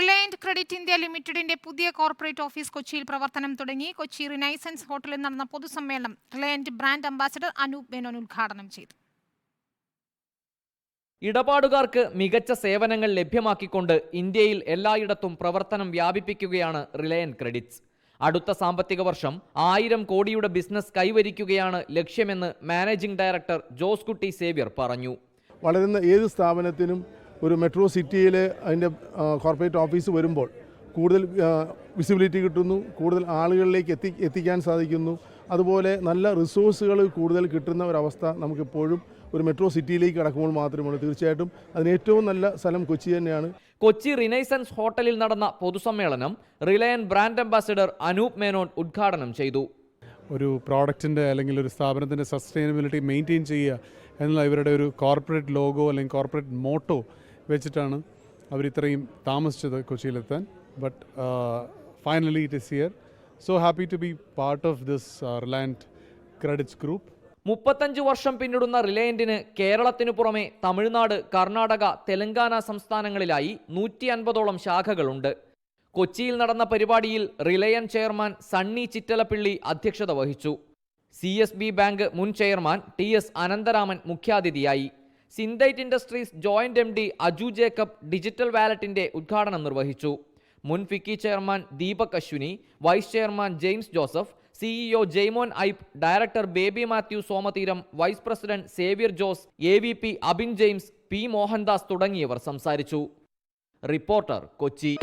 Reliance credit India ലിമിറ്റഡിന്റെ പുതിയ corporate office കൊച്ചിയിൽ പ്രവർത്തനം തുടങ്ങി. കൊച്ചി റിനൈസൻസ് ഹോട്ടലിൽ നടന്ന പൊതുസമ്മേളനം Reliance brand ambassador Anoop Menon ഉദ്ഘാടനം ചെയ്തു. ഇടപാടുകാർക്ക് മികച്ച സേവനങ്ങൾ ലഭ്യമാക്കിക്കൊണ്ട് ഇന്ത്യയിൽ എല്ലായിടത്തും പ്രവർത്തനം വ്യാപിപ്പിക്കുകയാണ് റിലയൻസ് ക്രെഡിറ്റ്സ്. അടുത്ത സാമ്പത്തിക വർഷം 1000 കോടിയുടെ ബിസിനസ് കൈവരിക്കുകയാണ് ലക്ഷ്യമെന്ന് മാനേജിംഗ് ഡയറക്ടർ ജോസ് കുട്ടി സേവ്യർ പറഞ്ഞു. വളരുന്ന ഏത് സ്ഥാപനത്തിനും ഒരു മെട്രോ സിറ്റിയിൽ അതിൻ്റെ കോർപ്പറേറ്റ് ഓഫീസ് വരുമ്പോൾ കൂടുതൽ വിസിബിലിറ്റി കിട്ടുന്നു, കൂടുതൽ ആളുകളിലേക്ക് എത്തിക്കാൻ സാധിക്കുന്നു. അതുപോലെ നല്ല റിസോഴ്സുകൾ കൂടുതൽ കിട്ടുന്ന ഒരവസ്ഥ നമുക്കിപ്പോഴും ഒരു മെട്രോ സിറ്റിയിലേക്ക് കടക്കുമ്പോൾ മാത്രമാണ്. തീർച്ചയായിട്ടും അതിന് ഏറ്റവും നല്ല സ്ഥലം കൊച്ചി തന്നെയാണ്. കൊച്ചി റിനൈസൻസ് ഹോട്ടലിൽ നടന്ന പൊതുസമ്മേളനം Reliance brand ambassador Anoop Menon ഉദ്ഘാടനം ചെയ്തു. ഒരു പ്രോഡക്റ്റിൻ്റെ അല്ലെങ്കിൽ ഒരു സ്ഥാപനത്തിൻ്റെ സസ്റ്റൈനബിലിറ്റി മെയിൻറ്റെയിൻ ചെയ്യുക എന്നുള്ള ഇവരുടെ ഒരു കോർപ്പറേറ്റ് ലോഗോ അല്ലെങ്കിൽ കോർപ്പറേറ്റ് മോട്ടോ വെച്ചിട്ടാണ് അവരിത്രയും താമസിച്ചത് കൊച്ചിയിലെത്താൻ. But finally it is here. So happy to be part of this Reliance credits group. 35 വർഷം പിന്നിടുന്ന റിലയൻസിന് കേരളത്തിനു പുറമെ തമിഴ്നാട്, കർണാടക, തെലങ്കാന സംസ്ഥാനങ്ങളിലായി 150ഓളം ശാഖകളുണ്ട്. കൊച്ചിയിൽ നടന്ന പരിപാടിയിൽ റിലയൻസ് ചെയർമാൻ സണ്ണി ചിറ്റലപ്പിള്ളി അധ്യക്ഷത വഹിച്ചു. CSB ബാങ്ക് മുൻ ചെയർമാൻ TS അനന്തരാമൻ മുഖ്യാതിഥിയായി. Synthite industries joint MD Aju Jacob digital വാലറ്റിന്റെ ഉദ്ഘാടനം നിർവഹിച്ചു. മുൻ FICCI chairman Deepak Ashwini, vice chairman James Joseph, CEO Jaimon Ipe, director Baby Mathew Somatheeram, vice president Xavier Jose, AVP Abin James, P Mohandas തുടങ്ങിയവർ സംസാരിച്ചു. റിപ്പോർട്ടർ, കൊച്ചി.